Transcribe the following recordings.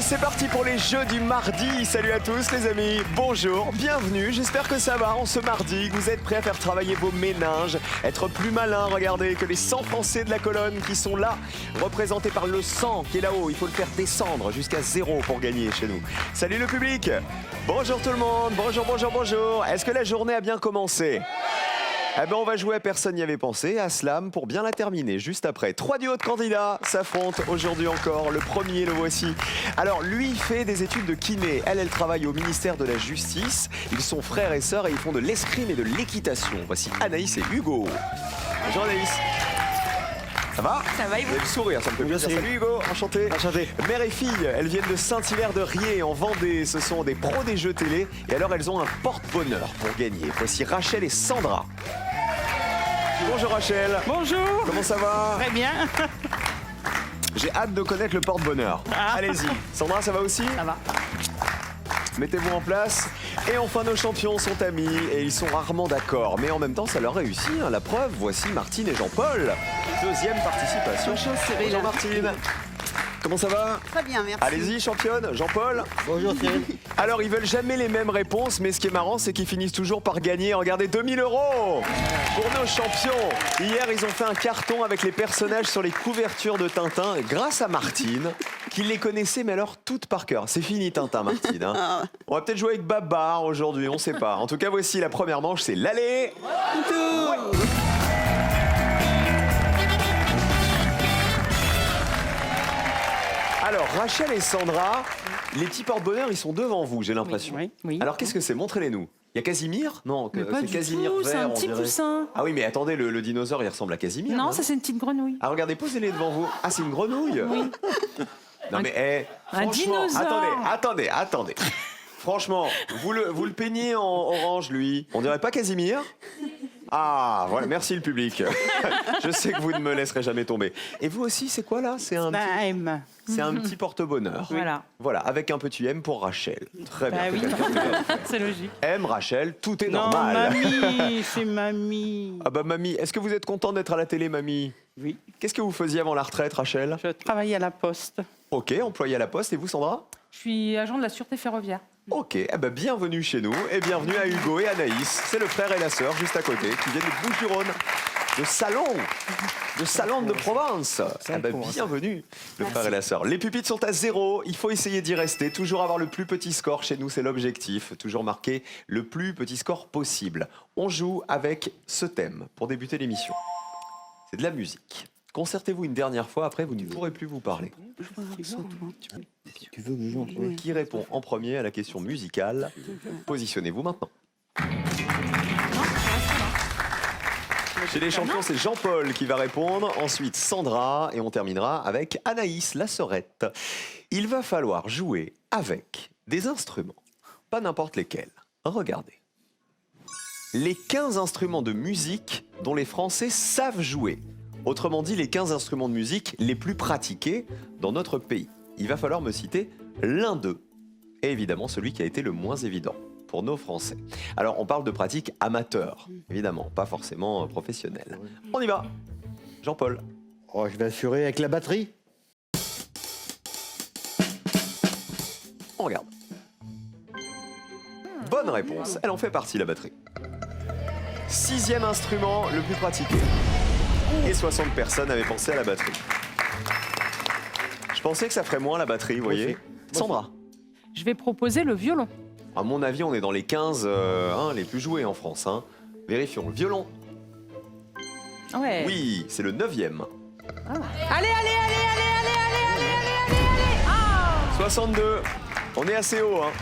c'est parti pour les jeux du mardi. Salut à tous les amis, bonjour, bienvenue, j'espère que ça va en ce mardi, que vous êtes prêts à faire travailler vos méninges, être plus malin, regardez que les 100 Français de la colonne qui sont là, représentés par le 100 qui est là-haut, il faut le faire descendre jusqu'à 0 pour gagner chez nous. Salut le public, bonjour tout le monde, bonjour, est-ce que la journée a bien commencé ? Eh ben on va jouer à Personne n'y avait pensé, à Slam, pour bien la terminer. Juste après, 3 duos de candidats s'affrontent aujourd'hui encore. Le premier, le voici. Alors, lui, il fait des études de kiné. Elle travaille au ministère de la Justice. Ils sont frères et sœurs et ils font de l'escrime et de l'équitation. Voici Anaïs et Hugo. Bonjour Anaïs. Ça va ? Ça va, et vous avez le sourire, ça me fait plaisir. Salut Hugo, enchanté. Enchanté. Mère et fille, elles viennent de Saint-Hilaire-de-Riez en Vendée. Ce sont des pros des jeux télé. Et alors, elles ont un porte-bonheur pour gagner. Voici Rachel et Sandra. Bonjour Rachel. Bonjour. Comment ça va ? Très bien. J'ai hâte de connaître le porte-bonheur. Allez-y. Sandra, ça va aussi ? Ça va. Mettez-vous en place. Et enfin, nos champions sont amis et ils sont rarement d'accord. Mais en même temps, ça leur réussit. Hein. La preuve, voici Martine et Jean-Paul. Deuxième participation. Bonjour Cyril. Bonjour Martine. Comment ça va ? Très bien, merci. Allez-y, championne. Jean-Paul. Bonjour Cyril. Alors, ils veulent jamais les mêmes réponses, mais ce qui est marrant, c'est qu'ils finissent toujours par gagner. Regardez, 2000 € pour nos champions. Hier, ils ont fait un carton avec les personnages sur les couvertures de Tintin, grâce à Martine, qui les connaissait, mais alors toutes par cœur. C'est fini, Tintin, Martine. Hein. On va peut-être jouer avec Babar aujourd'hui, on sait pas. En tout cas, voici la première manche, c'est l'aller. Ouais. Alors, Rachel et Sandra, les petits porte-bonheur, ils sont devant vous, j'ai l'impression. Oui. Alors, qu'est-ce que c'est ? Montrez-les-nous. Il y a Casimir ? Non, Mais pas c'est du Casimir tout, vert, c'est un on petit dirait. poussin. Ah oui, mais attendez, le dinosaure, il ressemble à Casimir. Non, ça c'est une petite grenouille. Ah, regardez, posez-les devant vous. Ah, c'est une grenouille ? Oui. Non, mais, un franchement, dinosaure. attendez. Franchement, vous le peignez en orange, lui. On dirait pas Casimir ? Ah, voilà, merci le public. Je sais que vous ne me laisserez jamais tomber. Et vous aussi, c'est quoi là ? C'est un M. c'est un petit porte-bonheur. Voilà. Voilà, avec un petit M pour Rachel. Très bien. Bah oui, Quelqu'un qui l'a- c'est logique. M, Rachel, tout est Non, normal. mamie, c'est mamie. Ah bah mamie, est-ce que vous êtes content d'être à la télé, mamie ? Oui. Qu'est-ce que vous faisiez avant la retraite, Rachel ? Je travaille à la poste. Ok, employé à la poste. Et vous, Sandra ? Je suis agent de la sûreté ferroviaire. Ok, eh ben bienvenue chez nous et bienvenue à Hugo et Anaïs. C'est le frère et la sœur juste à côté qui viennent de Bouches-du-Rhône, de Salon de Provence. Eh ben bienvenue, le frère et la sœur. Les pupitres sont à 0, il faut essayer d'y rester, toujours avoir le plus petit score chez nous, c'est l'objectif, toujours marquer le plus petit score possible. On joue avec ce thème pour débuter l'émission. C'est de la musique. Concertez-vous une dernière fois, après vous ne pourrez plus vous parler. Tu veux que je joue en premier ? Qui répond en premier à la question musicale ? Positionnez-vous maintenant. Chez les champions, c'est Jean-Paul qui va répondre, ensuite Sandra, et on terminera avec Anaïs, la sœurette. Il va falloir jouer avec des instruments, pas n'importe lesquels. Regardez. Les 15 instruments de musique dont les Français savent jouer. Autrement dit, les 15 instruments de musique les plus pratiqués dans notre pays. Il va falloir me citer l'un d'eux, et évidemment celui qui a été le moins évident pour nos Français. Alors, on parle de pratique amateur, évidemment, pas forcément professionnelle. On y va. Jean-Paul. Oh, je vais assurer avec la batterie. On regarde. Bonne réponse. Elle en fait partie, la batterie. 6e instrument le plus pratiqué. Et 60 personnes avaient pensé à la batterie. Je pensais que ça ferait moins la batterie, vous voyez. Sandra. Je vais proposer le violon. À mon avis, on est dans les 15 les plus joués en France. Hein. Vérifions. Le violon. Ouais. Oui, c'est le 9e. Allez 62. On est assez haut. Hein.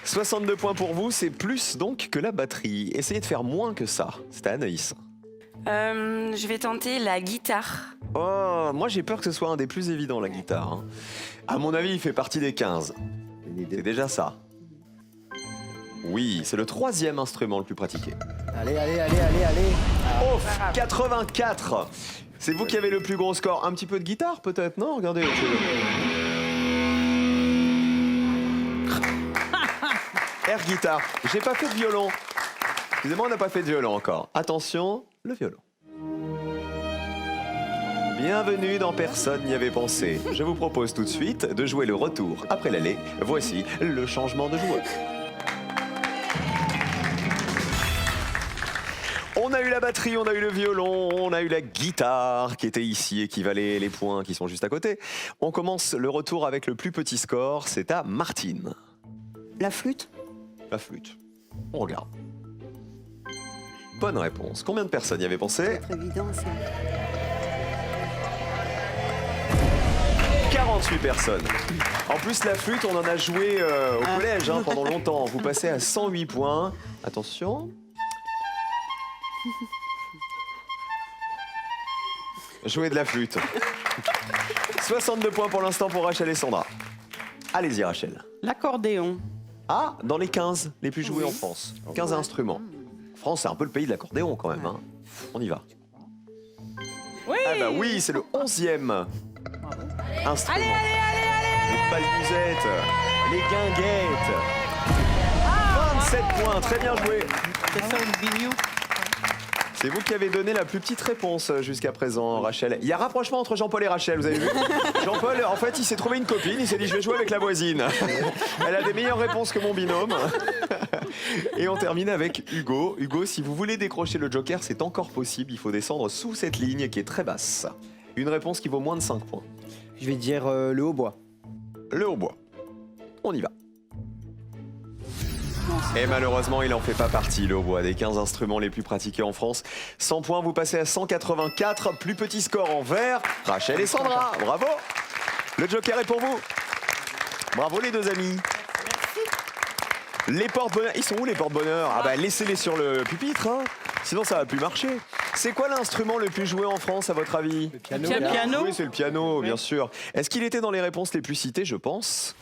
62 points pour vous, c'est plus donc que la batterie. Essayez de faire moins que ça. C'est à Anaïs. Je vais tenter la guitare. Oh, moi j'ai peur que ce soit un des plus évidents, la guitare. Hein. À mon avis, il fait partie des 15. C'est déjà ça. Oui, c'est le 3e instrument le plus pratiqué. Allez. Oh, 84. C'est vous qui avez le plus gros score. Un petit peu de guitare peut-être, non ? Regardez. Air guitare. J'ai pas fait de violon. Excusez-moi, on n'a pas fait de violon encore. Attention, le violon. Bienvenue dans Personne n'y avait pensé. Je vous propose tout de suite de jouer le retour après l'aller. Voici le changement de joueur. On a eu la batterie, on a eu le violon, on a eu la guitare qui était ici et qui valait les points qui sont juste à côté. On commence le retour avec le plus petit score, c'est à Martine. La flûte? La flûte. On regarde. Bonne réponse. Combien de personnes y avaient pensé? C'est évident, ça. 48 personnes. En plus, la flûte, on en a joué au collège pendant longtemps. Vous passez à 108 points. Attention. Jouer de la flûte. 62 points pour l'instant pour Rachel et Sandra. Allez-y, Rachel. L'accordéon. Ah, dans les 15 les plus joués en France. 15 instruments. France, c'est un peu le pays de l'accordéon quand même. Hein. On y va. Oui. Ah bah oui, c'est le 11e instrument. Les palmusettes, les guinguettes. 27 points, très bien joué. C'est ça le bignou. C'est vous qui avez donné la plus petite réponse jusqu'à présent, Rachel. Il y a rapprochement entre Jean-Paul et Rachel, vous avez vu? Jean-Paul, en fait, il s'est trouvé une copine, il s'est dit je vais jouer avec la voisine. Elle a des meilleures réponses que mon binôme. Et on termine avec Hugo. Hugo, si vous voulez décrocher le joker, c'est encore possible. Il faut descendre sous cette ligne qui est très basse. Une réponse qui vaut moins de 5 points. Je vais dire le hautbois. Le hautbois. On y va. Et malheureusement, il n'en fait pas partie, le hautbois, des 15 instruments les plus pratiqués en France. 100 points, vous passez à 184. Plus petit score en vert. Rachel et Sandra, bravo. Le joker est pour vous. Bravo les deux amis. Les porte-bonheur, ils sont où les porte-bonheur? Ah bah laissez-les sur le pupitre, hein. Sinon ça va plus marcher. C'est quoi l'instrument le plus joué en France à votre avis? Le piano. Le piano. Oui, c'est le piano, bien sûr. Est-ce qu'il était dans les réponses les plus citées? Je pense.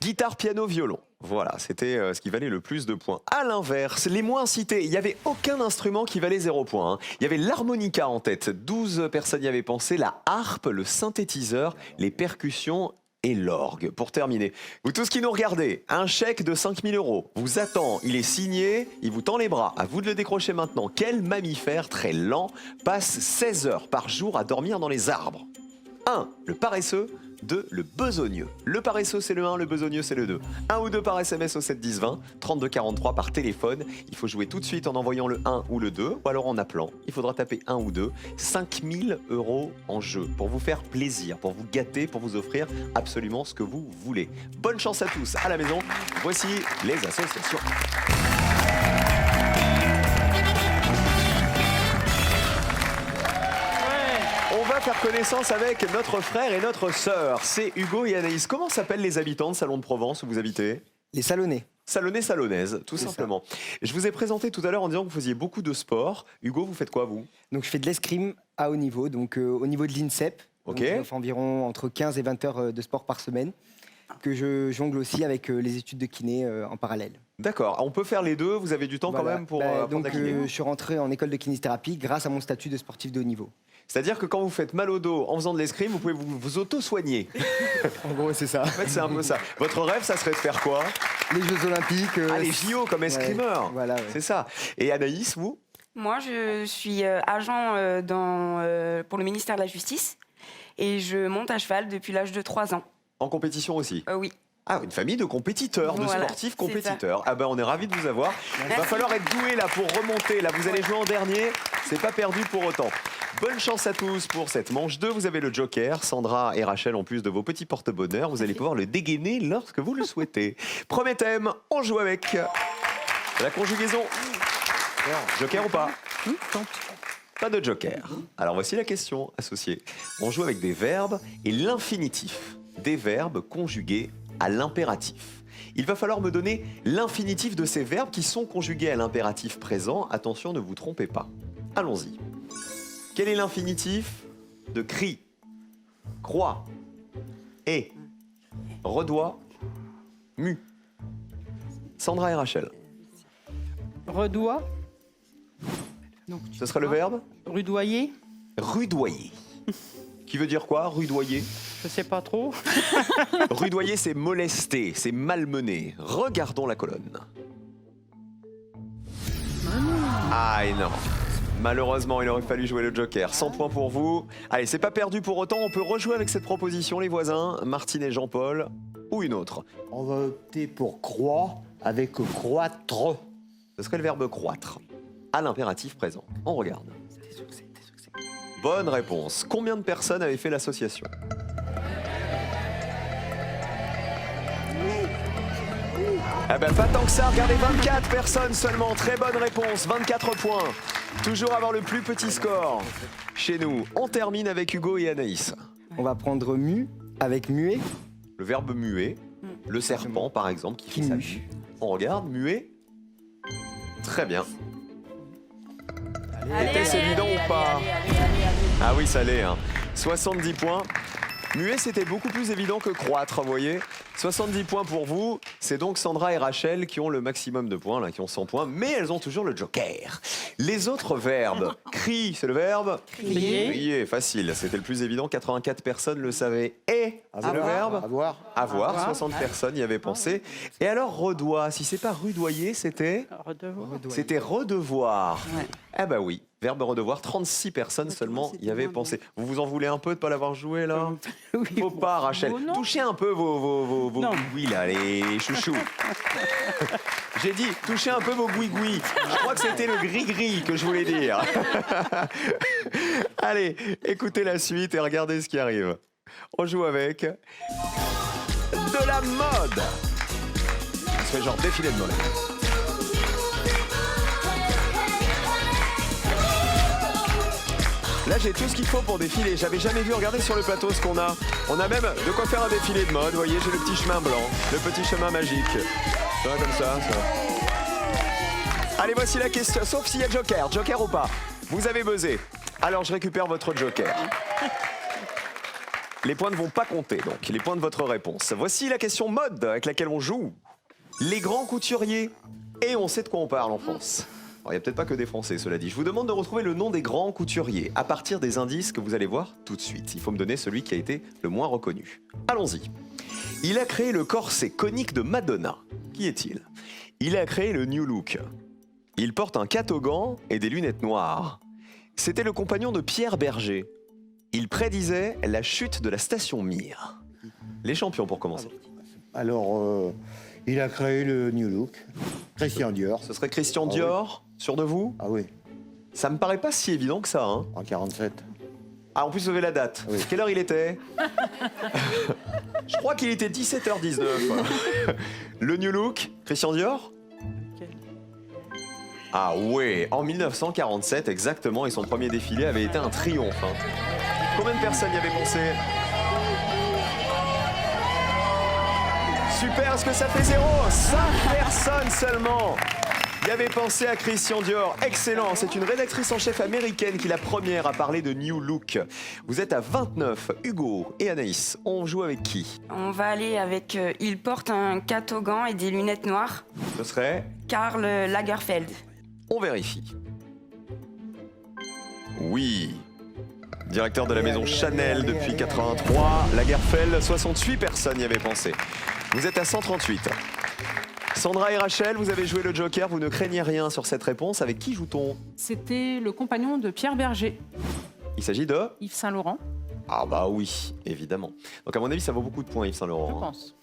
Guitare, piano, violon. Voilà, c'était ce qui valait le plus de points. À l'inverse, les moins cités, il n'y avait aucun instrument qui valait 0 points. Hein. Il y avait l'harmonica en tête. 12 personnes y avaient pensé. La harpe, le synthétiseur, les percussions et l'orgue. Pour terminer, vous tous qui nous regardez, un chèque de 5 000 € vous attend. Il est signé, il vous tend les bras. À vous de le décrocher maintenant. Quel mammifère très lent passe 16 heures par jour à dormir dans les arbres? 1. Le paresseux. 2. Le besogneux. Le paresseux, c'est le 1, le besogneux, c'est le 2. 1 ou 2 par SMS au 7 10 20, 32 43 par téléphone. Il faut jouer tout de suite en envoyant le 1 ou le 2, ou alors en appelant. Il faudra taper 1 ou 2. 5 000 € en jeu pour vous faire plaisir, pour vous gâter, pour vous offrir absolument ce que vous voulez. Bonne chance à tous à la maison. Voici les associations. On va faire connaissance avec notre frère et notre sœur. C'est Hugo et Anaïs. Comment s'appellent les habitants de Salon de Provence où vous habitez? Les Salonnais. Salonnais, Salonnaise, tout C'est simplement. Je vous ai présenté tout à l'heure en disant que vous faisiez beaucoup de sport. Hugo, vous faites quoi, vous? Donc je fais de l'escrime à haut niveau, donc au niveau de l'INSEP. Ok. Donc, j'en fais environ entre 15 et 20 heures de sport par semaine, que je jongle aussi avec les études de kiné en parallèle. D'accord. On peut faire les deux. Vous avez du temps Voilà. quand même pour Bah, prendre donc la kiné. je suis rentré en école de kinésithérapie grâce à mon statut de sportif de haut niveau. C'est-à-dire que quand vous faites mal au dos en faisant de l'escrime, vous pouvez vous auto-soigner. En gros, c'est ça. En fait, c'est un peu ça. Votre rêve, ça serait de faire quoi? Les Jeux Olympiques. Ah, les JO comme escrimeur. Voilà, ouais. C'est ça. Et Anaïs, vous? Moi, je suis agent pour le ministère de la Justice et je monte à cheval depuis l'âge de 3 ans. En compétition aussi? Oui. Ah, une famille de compétiteurs, de Voilà, sportifs c'est compétiteurs. Ah ben, on est ravis de vous avoir. Il va falloir être doué là pour remonter. Là, vous allez jouer en dernier. C'est pas perdu pour autant. Bonne chance à tous pour cette manche 2. Vous avez le joker. Sandra et Rachel, en plus de vos petits porte-bonheur, vous allez pouvoir le dégainer lorsque vous le souhaitez. Premier thème, on joue avec la conjugaison. Joker ou pas? Pas de joker. Alors voici la question associée. On joue avec des verbes et l'infinitif. Des verbes conjugués à l'impératif. Il va falloir me donner l'infinitif de ces verbes qui sont conjugués à l'impératif présent. Attention, ne vous trompez pas. Allons-y. Quel est l'infinitif de crie, croit, est, redoit, mu? Sandra et Rachel. Redois. Donc, Ce sera le verbe rudoyer. rudoyer. Qui veut dire quoi, rudoyer? Je sais pas trop. Rudoyer, c'est molester, c'est malmener. Regardons la colonne. Ah, énorme. Malheureusement, il aurait fallu jouer le joker. 100 points pour vous. Allez, c'est pas perdu pour autant. On peut rejouer avec cette proposition, les voisins. Martine et Jean-Paul. Ou une autre. On va opter pour croît avec croître. Ce serait le verbe croître. À l'impératif présent. On regarde. Bonne réponse. Combien de personnes avaient fait l'association? Eh ben pas tant que ça, regardez, 24 personnes seulement. Très bonne réponse, 24 points. Toujours avoir le plus petit score. Chez nous, on termine avec Hugo et Anaïs. On va prendre mu avec muet. Le verbe muet, le serpent par exemple, qui fait sa mue. mue. On regarde, muet. Très bien. Était-ce évident ou pas? Ah oui, ça l'est. Hein. 70 points. Muet, c'était beaucoup plus évident que croître, vous voyez. 70 points pour vous. C'est donc Sandra et Rachel qui ont le maximum de points, là, qui ont 100 points. Mais elles ont toujours le joker. Les autres verbes. Cri, c'est le verbe? Crier. Crier, facile. C'était le plus évident. 84 personnes le savaient. Et, c'est le verbe? Avoir. Avoir. 60 personnes y avaient pensé. Et alors, redoit. Si c'est pas rudoyer, c'était? C'était redevoir. Ouais. Eh ben oui, verbe redevoir, 36 personnes seulement y avaient pensé. Vous vous en voulez un peu de ne pas l'avoir joué là? Oui. Faut pas, Rachel. Oh, non. Touchez un peu vos Non. gouigouis là, les chouchous. J'ai dit, touchez un peu vos gouigouis. Je crois que c'était le gris-gris que je voulais dire. Allez, écoutez la suite et regardez ce qui arrive. On joue avec de la mode. C'est genre défilé de mode. Là, j'ai tout ce qu'il faut pour défiler. J'avais jamais vu, regardez sur le plateau ce qu'on a. On a même de quoi faire un défilé de mode. Vous voyez, j'ai le petit chemin blanc, le petit chemin magique. Ça va comme ça. Allez, voici la question. Sauf s'il y a joker. Joker ou pas? Vous avez buzzé. Alors, je récupère votre joker. Les points ne vont pas compter, donc. Les points de votre réponse. Voici la question mode avec laquelle on joue. Les grands couturiers. Et on sait de quoi on parle en France. Alors, il n'y a peut-être pas que des Français, cela dit. Je vous demande de retrouver le nom des grands couturiers à partir des indices que vous allez voir tout de suite. Il faut me donner celui qui a été le moins reconnu. Allons-y. Il a créé le corset conique de Madonna. Qui est-il? Il a créé le New Look. Il porte un catogan et des lunettes noires. C'était le compagnon de Pierre Berger. Il prédisait la chute de la station Mir. Les champions pour commencer. Alors, il a créé le New Look. Christian Dior. Ce serait Christian Ah oui. Dior, sûr de vous? Ah oui, Ça me paraît pas si évident que ça, hein. en 47. Ah, en plus, vous avez la date. Oui. Quelle heure il était? Je crois qu'il était 17h19. Le New Look, Christian Dior? Ah ouais, en 1947 exactement, et son premier défilé avait été un triomphe. Hein. Combien de personnes y avaient pensé? Super, est-ce que ça fait 0? 5 personnes seulement y avait pensé à Christian Dior. Excellent, c'est une rédactrice en chef américaine qui est la première à parler de New Look. Vous êtes à 29, Hugo et Anaïs. On joue avec qui? On va aller avec il porte un catogan et des lunettes noires. Ce serait? Karl Lagerfeld. On vérifie. Oui. Directeur de la maison Chanel depuis 83. Lagerfeld, 68 personnes y avaient pensé. Vous êtes à 138. Sandra et Rachel, vous avez joué le joker, vous ne craignez rien sur cette réponse. Avec qui joue-t-on? C'était le compagnon de Pierre Berger, Il s'agit de? Yves Saint-Laurent, Ah bah oui, évidemment. Donc à mon avis, ça vaut beaucoup de points, Yves je Saint-Laurent. hein. pense.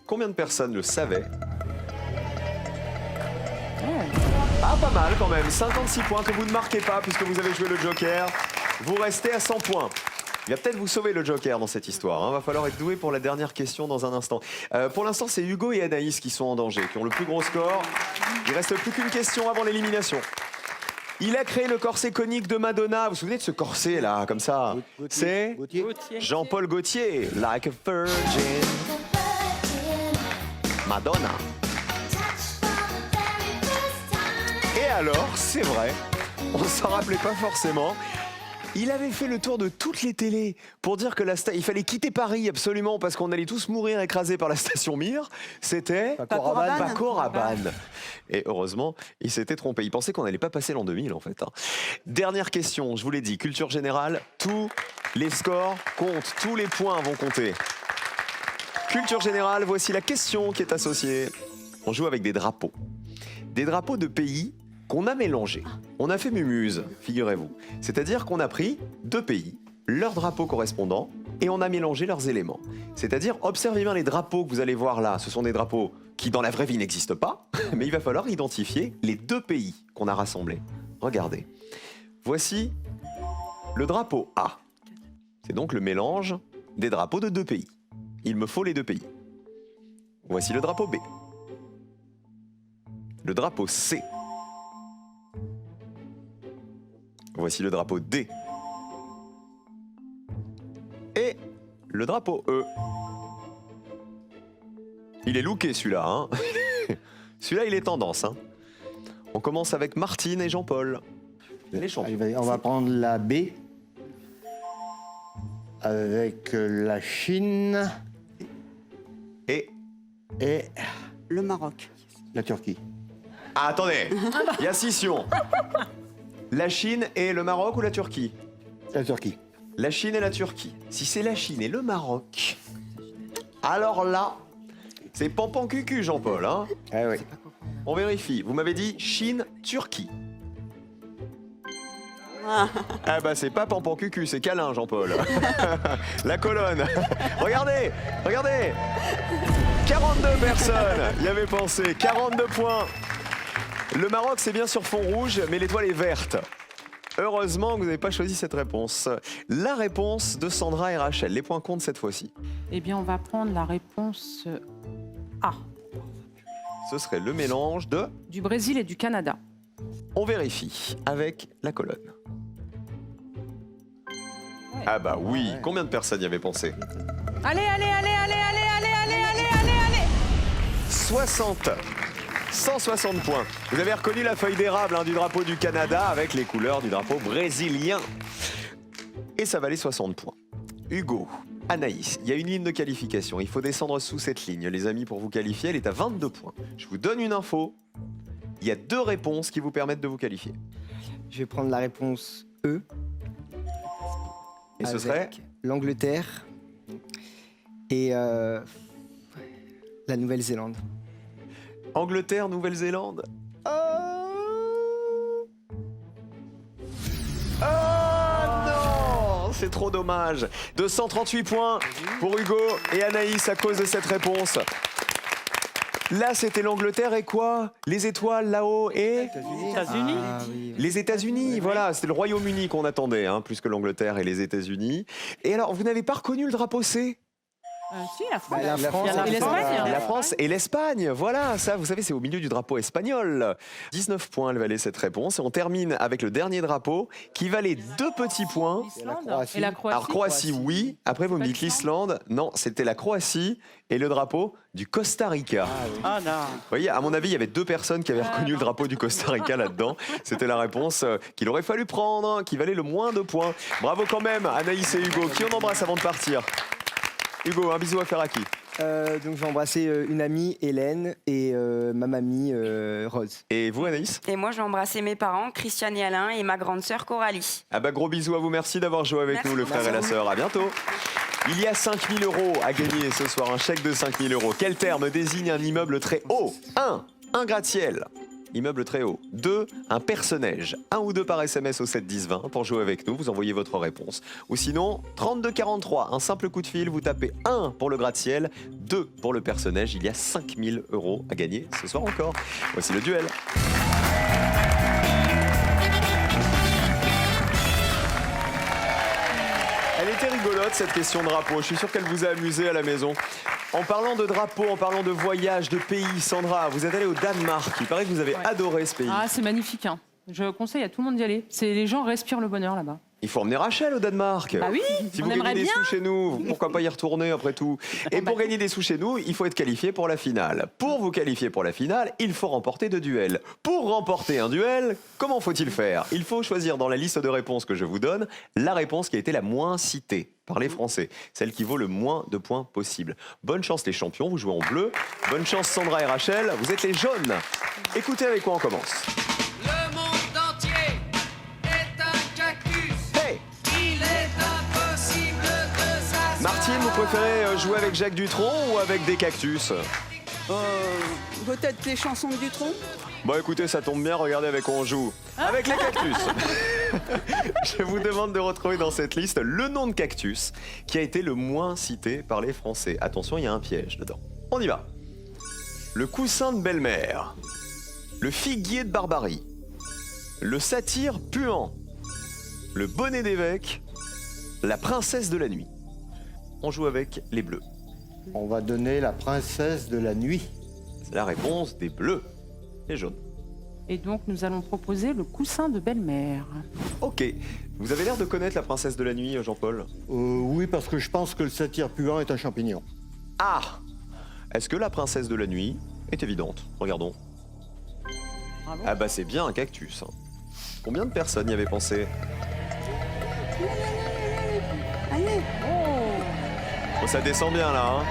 Combien de personnes le savaient? Ah, pas mal quand même. 56 points que vous ne marquez pas puisque vous avez joué le joker. Vous restez à 100 points. Il va peut-être vous sauver le joker dans cette histoire. Hein. Va falloir être doué pour la dernière question dans un instant. Pour l'instant, c'est Hugo et Anaïs qui sont en danger, qui ont le plus gros score. Il reste plus qu'une question avant l'élimination. Il a créé le corset conique de Madonna. Vous vous souvenez de ce corset là, comme ça? C'est Gauthier. Jean-Paul Gaultier. Like a virgin. Madonna. Et alors, c'est vrai, on ne s'en rappelait pas forcément. Il avait fait le tour de toutes les télés pour dire que il fallait quitter Paris absolument parce qu'on allait tous mourir écrasés par la station Mir. C'était Paco Rabanne. Paco Rabanne. Et heureusement, il s'était trompé. Il pensait qu'on n'allait pas passer l'an 2000 en fait. Hein. Dernière question, je vous l'ai dit, culture générale, tous les scores comptent, tous les points vont compter. Culture générale, voici la question qui est associée. On joue avec des drapeaux. Des drapeaux de pays qu'on a mélangé. On a fait mumuse, figurez-vous. C'est-à-dire qu'on a pris 2 pays, leurs drapeaux correspondants, et on a mélangé leurs éléments. C'est-à-dire, observez bien les drapeaux que vous allez voir là. Ce sont des drapeaux qui, dans la vraie vie, n'existent pas, mais il va falloir identifier les 2 pays qu'on a rassemblés. Regardez. Voici le drapeau A. C'est donc le mélange des drapeaux de 2 pays. Il me faut les 2 pays. Voici le drapeau B. Le drapeau C. Voici le drapeau D. Et le drapeau E. Il est looké celui-là, hein. Celui-là, il est tendance, hein. On commence avec Martine et Jean-Paul. Les champions. Allez, on va prendre la B avec la Chine Et... et Le Maroc. la Turquie. Ah, attendez. Il y a scission. La Chine et le Maroc ou la Turquie? La Turquie. La Chine et la Turquie. Si c'est la Chine et le Maroc, alors là, c'est pampan cucu, Jean-Paul, hein. Ah oui. On vérifie. Vous m'avez dit Chine-Turquie. Ah bah c'est pas pampan cucu, c'est câlin, Jean-Paul. La colonne. Regardez, regardez. 42 personnes y avaient pensé. 42 points. Le Maroc, c'est bien sur fond rouge, mais l'étoile est verte. Heureusement que vous n'avez pas choisi cette réponse. La réponse de Sandra et Rachel. Les points comptent cette fois-ci. Eh bien, on va prendre la réponse A, Ce serait le mélange de... du Brésil et du Canada. On vérifie avec la colonne. Ah bah oui, combien de personnes y avaient pensé? Allez, allez, allez, allez, allez, allez, allez, allez, allez, allez 60. 160 points. Vous avez reconnu la feuille d'érable du drapeau du Canada avec les couleurs du drapeau brésilien. Et ça valait 60 points. Hugo, Anaïs, il y a une ligne de qualification. Il faut descendre sous cette ligne, les amis, pour vous qualifier. Elle est à 22 points. Je vous donne une info. Il y a 2 réponses qui vous permettent de vous qualifier. Je vais prendre la réponse E. Et ce avec serait l'Angleterre et la Nouvelle-Zélande. Angleterre, Nouvelle-Zélande. Non, c'est trop dommage. 238 points pour Hugo et Anaïs à cause de cette réponse. Là, c'était l'Angleterre et quoi? Les étoiles là-haut et... États-Unis. Ah, oui. Les États-Unis, voilà, c'était le Royaume-Uni qu'on attendait, hein, plus que l'Angleterre et les États-Unis. Et alors, vous n'avez pas reconnu le drapeau C? Si, la France. Bah, la France, et l'Espagne. La France et l'Espagne, voilà, ça, vous savez, c'est au milieu du drapeau espagnol. 19 points, elle valait cette réponse. Et on termine avec le dernier drapeau, qui valait 2 petits points. l'Islande et la Croatie. Alors, Croatie, oui. Après, vous me dites l'Islande. Non, c'était la Croatie et le drapeau du Costa Rica. Ah non. Vous voyez, à mon avis, il y avait 2 personnes qui avaient reconnu le drapeau du Costa Rica là-dedans. C'était la réponse qu'il aurait fallu prendre, qui valait le moins de points. Bravo quand même, Anaïs et Hugo. Qui on embrasse avant de partir? Hugo, un bisou à faire à qui? Donc je vais embrasser une amie, Hélène, et ma mamie, Rose. Et vous, Anaïs? Et moi, je vais embrasser mes parents, Christiane et Alain, et ma grande sœur Coralie. Ah bah gros bisous à vous, merci d'avoir joué avec Merci. nous, le frère et la sœur. À bientôt. Il y a 5 000 € à gagner ce soir, un chèque de 5 000 €. Quel terme désigne un immeuble très haut? 1. Un gratte-ciel. Immeuble très haut. 2. Un perce-neige. 1 ou 2 par SMS au 7 10 20 pour jouer avec nous. Vous envoyez votre réponse. Ou sinon, 32 43. Un simple coup de fil. Vous tapez 1 pour le gratte-ciel, 2 pour le perce-neige. Il y a 5 000 € à gagner ce soir encore. Voici le duel. Elle était rigolote cette question de drapeau, je suis sûr qu'elle vous a amusé à la maison. En parlant de drapeau, en parlant de voyage, de pays, Sandra, vous êtes allée au Danemark, il paraît que vous avez adoré ce pays. Ah, c'est magnifique. Hein. Je conseille à tout le monde d'y aller. Les gens respirent le bonheur là-bas. Il faut emmener Rachel au Danemark. Bah oui, Si on vous aimerait gagnez des bien. sous chez nous, pourquoi pas y retourner après tout? Et pour gagner des sous chez nous, il faut être qualifié pour la finale. Pour vous qualifier pour la finale, il faut remporter 2 duels. Pour remporter un duel, comment faut-il faire? Il faut choisir dans la liste de réponses que je vous donne, la réponse qui a été la moins citée par les Français, celle qui vaut le moins de points possible. Bonne chance les champions, vous jouez en bleu. Bonne chance Sandra et Rachel, vous êtes les jaunes. Écoutez avec quoi on commence. Le monde entier est un cactus. Hey! Il est impossible de s'asseoir. Martine, vous préférez jouer avec Jacques Dutronc ou avec des cactus? Peut-être les chansons de Dutronc. Bon, écoutez, ça tombe bien, regardez avec quoi on joue. Avec les cactus. Je vous demande de retrouver dans cette liste le nom de cactus qui a été le moins cité par les Français. Attention, il y a un piège dedans. On y va. Le coussin de belle-mère. Le figuier de Barbarie. Le satyre puant. Le bonnet d'évêque. La princesse de la nuit. On joue avec les bleus. On va donner la princesse de la nuit. C'est la réponse des bleus. Les jaunes. Et donc, nous allons proposer le coussin de belle-mère. Ok. Vous avez l'air de connaître la princesse de la nuit, Jean-Paul. Oui, parce que je pense que le satyre puant est un champignon. Ah! Est-ce que la princesse de la nuit est évidente? Regardons. Bravo. Ah bah c'est bien un cactus. Hein. Combien de personnes y avaient pensé? Allez, Oh, ça descend bien là. Hein.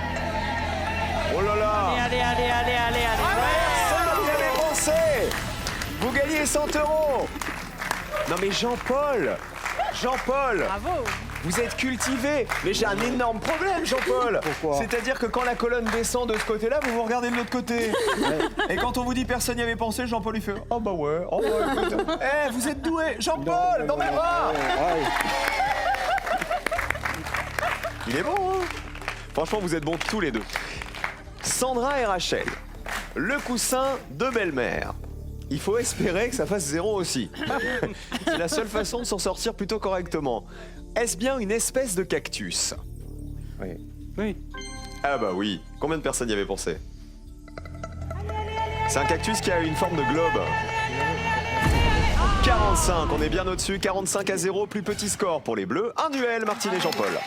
Oh là là! Allez. Personne n'y avait pensé! Vous gagnez 100 €! Non mais Jean-Paul! Jean-Paul! Bravo. Vous êtes cultivé, mais j'ai un énorme problème, Jean-Paul. Pourquoi? C'est-à-dire que quand la colonne descend de ce côté-là, vous vous regardez de l'autre côté. Et quand on vous dit personne n'y avait pensé, Jean-Paul il fait oh bah ouais, oh bah écoute. Eh, vous êtes doué, Jean-Paul, dans mes bras. Il est bon, hein? Franchement, vous êtes bons tous les deux. Sandra et Rachel, le coussin de belle-mère. Il faut espérer que ça fasse 0 aussi. C'est la seule façon de s'en sortir plutôt correctement. Est-ce bien une espèce de cactus? Oui. Oui. Ah bah oui. Combien de personnes y avaient pensé? C'est un cactus qui a une forme de globe. 45, on est bien au-dessus. 45 à 0, plus petit score pour les bleus. Un duel, Martine et Jean-Paul.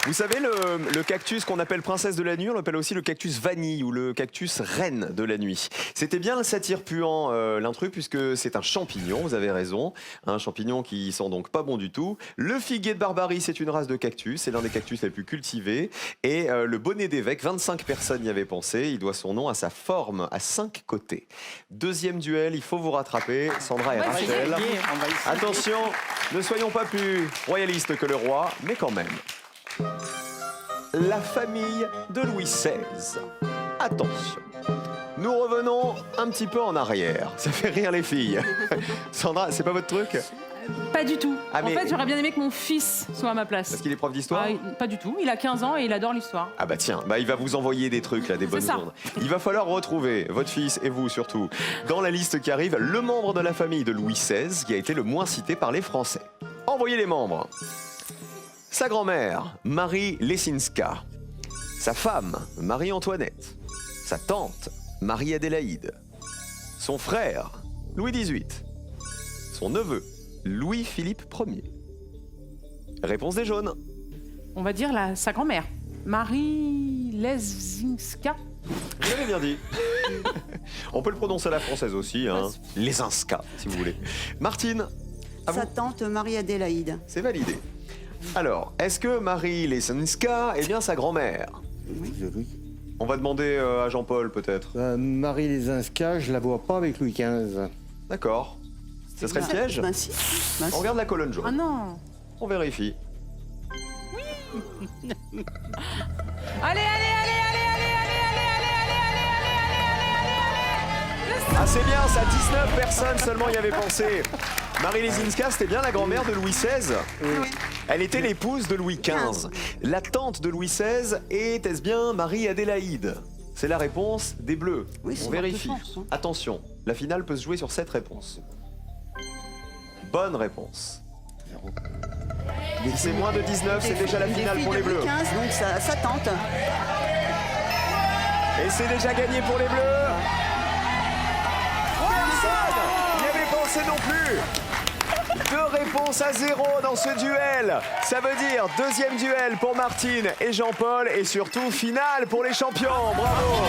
Vous savez, le cactus qu'on appelle princesse de la nuit, on l'appelle aussi le cactus vanille ou le cactus reine de la nuit. C'était bien le satyre puant, l'intrus, puisque c'est un champignon, vous avez raison. Un champignon qui sent donc pas bon du tout. Le figuier de Barbarie, c'est une race de cactus, c'est l'un des cactus les plus cultivés. Et le bonnet d'évêque, 25 personnes y avaient pensé, il doit son nom à sa forme, à 5 côtés. Deuxième duel, il faut vous rattraper, Sandra et Rachel. On va essayer. Attention, ne soyons pas plus royalistes que le roi, mais quand même. La famille de Louis XVI. Attention. Nous revenons un petit peu en arrière. Ça fait rire les filles. Sandra, c'est pas votre truc? Pas du tout. Ah, mais- En fait, j'aurais bien aimé que mon fils soit à ma place. Parce qu'il est prof d'histoire? Pas du tout. Il a 15 ans et il adore l'histoire. Ah bah tiens, bah il va vous envoyer des trucs là, des bonnes ça. ondes. Il va falloir retrouver votre fils et vous surtout dans la liste qui arrive le membre de la famille de Louis XVI qui a été le moins cité par les Français. Envoyez les membres. Sa grand-mère, Marie Lesinska. Sa femme, Marie-Antoinette. Sa tante, Marie-Adélaïde. Son frère, Louis XVIII. Son neveu, Louis-Philippe Ier. Réponse des jaunes. On va dire sa grand-mère. Marie Lesinska. Vous l'avez bien dit. On peut le prononcer à la française aussi, hein. Lesinska, si vous voulez. Martine, à vous. sa tante Marie-Adélaïde. C'est validé. Alors, est-ce que Marie Lesinska est bien sa grand-mère? Oui. On va demander à Jean-Paul peut-être. Marie Lesinska, je la vois pas avec Louis XV. D'accord. Ça serait le piège? Ben si. Ben si. On regarde la colonne jaune. Ah non. On vérifie. Allez. Ah c'est bien, ça 19 personnes seulement y avaient pensé. Marie Lesinska, c'était bien la grand-mère de Louis XVI. Elle était l'épouse de Louis XV. La tante de Louis XVI est, est-ce bien Marie-Adélaïde? C'est la réponse des Bleus. Oui, c'est On forte vérifie. chance, hein. Attention, la finale peut se jouer sur 7 réponses. Bonne réponse. Si c'est moins de 19, c'est déjà la finale pour les Bleus. 15, donc sa tante. Et c'est déjà gagné pour les Bleus. Personne n'y avait pensé non plus. 2 réponses à 0 dans ce duel. Ça veut dire deuxième duel pour Martine et Jean-Paul et surtout finale pour les champions. Bravo.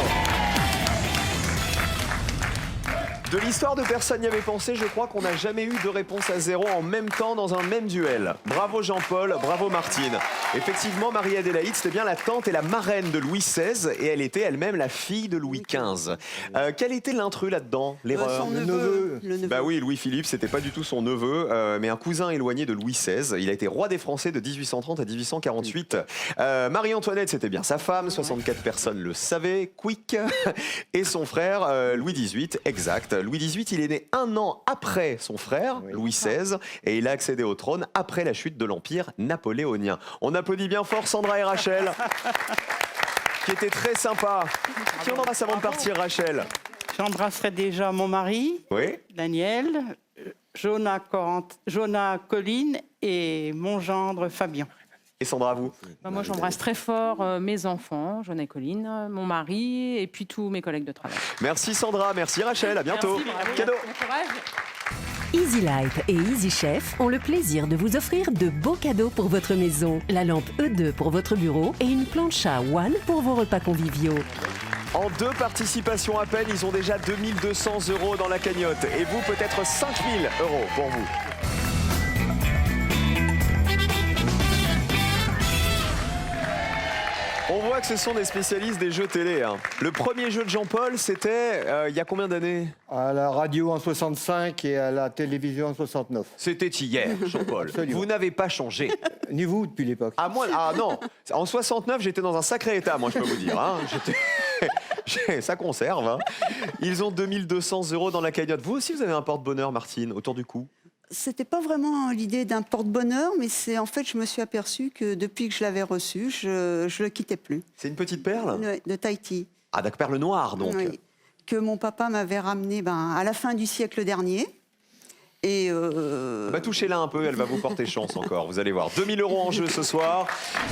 De l'histoire de personne n'y avait pensé, je crois qu'on n'a jamais eu de réponse à 0 en même temps dans un même duel. Bravo Jean-Paul, bravo Martine. Effectivement, Marie-Adélaïde, c'était bien la tante et la marraine de Louis XVI et elle était elle-même la fille de Louis XV. Quel était l'intrus là-dedans, l'erreur? Son neveu. Le neveu. Bah oui, Louis-Philippe, c'était pas du tout son neveu, mais un cousin éloigné de Louis XVI. Il a été roi des Français de 1830 à 1848. Marie-Antoinette, c'était bien sa femme, 64 personnes le savaient, quick. Et son frère, Louis XVIII, exact. Louis XVIII, il est né un an après son frère, Louis XVI, et il a accédé au trône après la chute de l'Empire napoléonien. On applaudit bien fort Sandra et Rachel, qui étaient très sympas. Qui on embrasse avant de partir, Rachel? J'embrasserai déjà mon mari, Oui. Daniel, Jonah Colline et mon gendre Fabien. Et Sandra, vous? Moi, j'embrasse très fort mes enfants, Jonah et Colline, mon mari et puis tous mes collègues de travail. Merci Sandra, merci Rachel, à bientôt. Merci, bravo. Cadeau. Bon courage. Easy Light et Easy Chef ont le plaisir de vous offrir de beaux cadeaux pour votre maison. La lampe E2 pour votre bureau et une plancha One pour vos repas conviviaux. En 2 participations à peine, ils ont déjà 2200 € dans la cagnotte. Et vous, peut-être 5000 € pour vous. On voit que ce sont des spécialistes des jeux télé. Hein. Le premier jeu de Jean-Paul, c'était il y a combien d'années? À la radio en 65 et à la télévision en 69. C'était hier, Jean-Paul. Absolument. Vous n'avez pas changé. Ni vous depuis l'époque. Ah, moi, ah non, en 69, j'étais dans un sacré état, moi, je peux vous dire. Hein. Ça conserve. Hein. Ils ont 2200 € dans la cagnotte. Vous aussi, vous avez un porte-bonheur, Martine, autour du cou? C'était pas vraiment l'idée d'un porte-bonheur, mais c'est en fait, je me suis aperçue que depuis que je l'avais reçu, je le quittais plus. C'est une petite perle? Ouais, de Tahiti. Ah, d'accord, perle noire, donc. Oui. Que mon papa m'avait ramené à la fin du siècle dernier. Et Bah, touchez-la un peu, elle va vous porter chance encore, vous allez voir. 2000 € en jeu ce soir.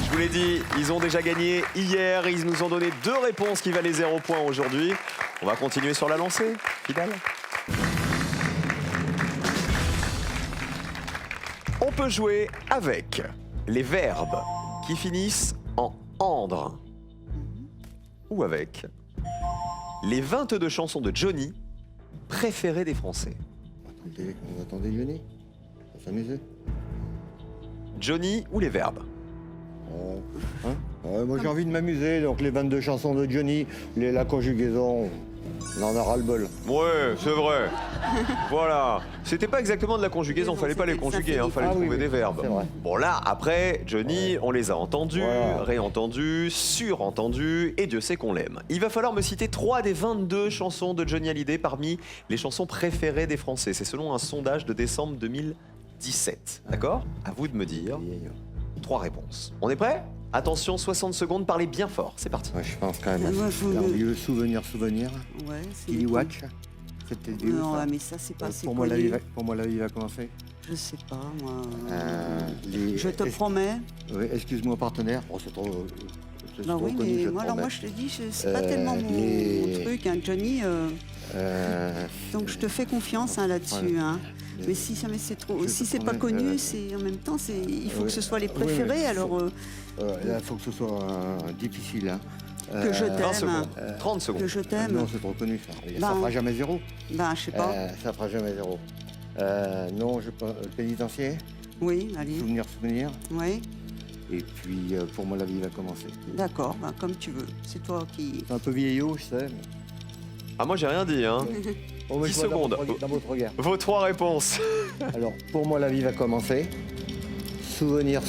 Je vous l'ai dit, ils ont déjà gagné hier. Ils nous ont donné 2 réponses qui valaient 0 points aujourd'hui. On va continuer sur la lancée, Fidèle. On peut jouer avec les verbes qui finissent en andre ou avec les 22 chansons de Johnny préférées des Français. On attendait Johnny. On va s'amuser. Johnny ou les verbes? Moi j'ai envie de m'amuser, donc les 22 chansons de Johnny, la conjugaison, on en aura le bol. Ouais, c'est vrai. Voilà. C'était pas exactement de la conjugaison, fallait pas les conjuguer, hein, fallait trouver des verbes. c'est vrai. Bon là, après, Johnny, on les a entendus, Voilà. réentendus, surentendus, et Dieu sait qu'on l'aime. Il va falloir me citer 3 des 22 chansons de Johnny Hallyday parmi les chansons préférées des Français. C'est selon un sondage de décembre 2017. D'accord? À vous de me dire 3 réponses. On est prêt? Attention, 60 secondes, parlez bien fort. C'est parti. Ouais, je pense quand même. Moi, Le souvenir. ouais, c'est Killy Watch. C'était du. Non, mais ça, c'est pas assez pour moi, la vie connu. va commencer. Je sais pas, moi. Je te promets. Oui, excuse-moi, partenaire. Oh, c'est trop. C'est Bah trop oui, connu, mais je te moi, alors promets. moi, je te dis, c'est pas tellement mon truc, hein, Johnny. Donc, je te fais confiance là-dessus. Hein. Mais si jamais c'est trop, Je si te c'est pas promets, connu, c'est en même temps, il faut oui. que ce soit les Oui, mais préférés. il Alors Là, il faut que ce soit difficile. Hein. que je 20 t'aime, secondes. 30 que secondes. je t'aime. Non, c'est trop connu ça. Ben, Ça fera jamais 0. Ben, je sais pas. Ça fera jamais 0. Non, je pas. Pénitencier, Oui, allez. souvenir. Oui, Et puis, pour moi, la vie va commencer. d'accord. Ben, comme tu veux. C'est toi qui. C'est un peu vieillot, je sais. Ah, moi, j'ai rien dit, hein. Oh, mais 10 je vois secondes. Dans votre regard. Vos 3 réponses. Alors, pour moi, la vie va commencer. Souvenir.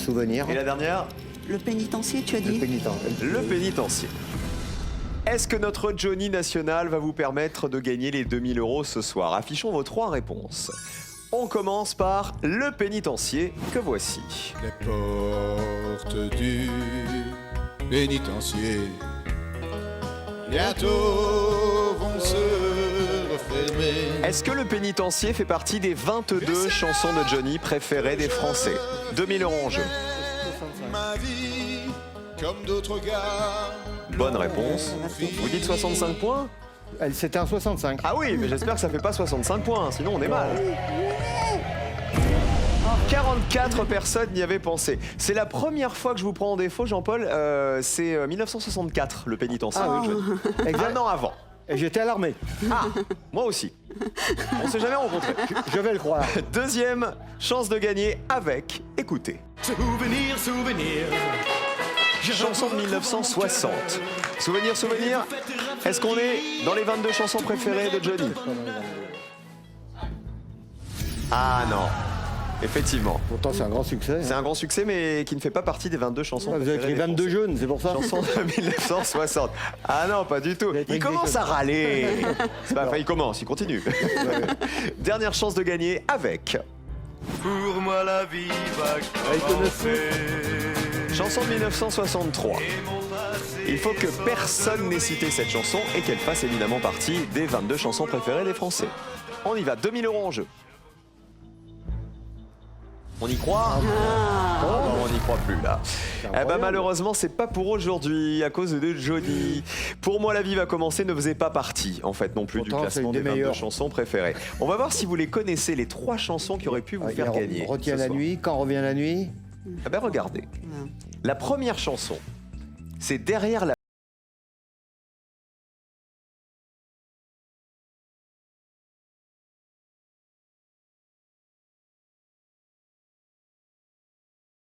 Et la dernière? Le pénitencier, tu as Le dit. pénitent. Le pénitencier. Est-ce que notre Johnny national va vous permettre de gagner les 2000 € ce soir? Affichons vos 3 réponses. On commence par le pénitencier que voici. Les portes du pénitencier bientôt vont se refermer. Est-ce que le pénitencier fait partie des 22 chansons de Johnny préférées des Français? 2000 € en jeu. Ma vie comme d'autres gars. Bonne réponse. Vous dites 65 points? C'était un 65. Ah oui, mais j'espère que ça fait pas 65 points, sinon on est mal. 44 personnes n'y avaient pensé. C'est la première fois que je vous prends en défaut, Jean-Paul. C'est 1964, le pénitencier. Ah de Johnny. Exact. Un an avant. Et j'étais à l'armée. Ah, moi aussi. On s'est jamais rencontrés. Je vais le croire. Deuxième chance de gagner avec, écoutez. Souvenir, souvenir. Chanson de 1960. Souvenir, souvenir. Est-ce qu'on est dans les 22 chansons préférées de Johnny? Ah non. Effectivement. Pourtant, c'est un grand succès. C'est un grand succès, mais qui ne fait pas partie des 22 chansons. Vous avez préférées écrit des 22 Français. jeunes, c'est pour ça. Chanson de 1960. Ah non, pas du tout. avez Il écrit commence des à râler. C'est pas, enfin, il commence, il continue. Dernière chance de gagner avec. Pour moi la vie va Chanson de 1963. Il faut que personne n'ait cité cette chanson et qu'elle fasse évidemment partie des 22 chansons préférées des Français. On y va, 2 000 € en jeu. On y croit? Non, on n'y croit plus là. Eh ben, malheureusement, c'est pas pour aujourd'hui à cause de Johnny. Pour moi, la vie va commencer ne faisait pas partie, en fait, non plus Pourtant, du classement c'est des une des 22 meilleures. chansons préférées. On va voir si vous les connaissez, les 3 chansons qui auraient pu vous faire gagner. Retiens ce la soir. nuit, quand revient la nuit. Eh ben, regardez. La première chanson, c'est Derrière la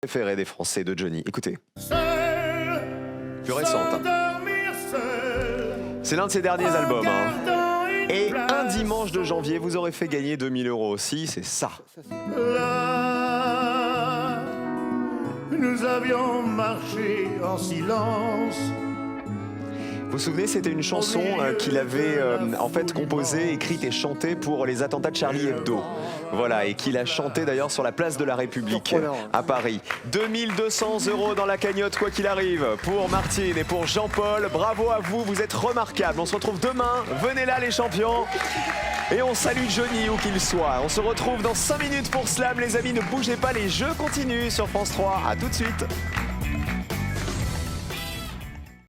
préférée des Français de Johnny. Écoutez. Plus récente. hein. C'est l'un de ses derniers albums. hein. Et un dimanche de janvier, vous aurez fait gagner 2 000 € aussi, c'est ça. Là, nous avions marché en silence. Vous vous souvenez, c'était une chanson qu'il avait en fait composée, écrite et chantée pour les attentats de Charlie Hebdo. Voilà, et qu'il a chanté d'ailleurs sur la place de la République à Paris. 2 200 € dans la cagnotte, quoi qu'il arrive, pour Martine et pour Jean-Paul. Bravo à vous, vous êtes remarquables. On se retrouve demain. Venez là, les champions. Et on salue Johnny où qu'il soit. On se retrouve dans 5 minutes pour Slam, les amis. Ne bougez pas, les jeux continuent sur France 3. À tout de suite.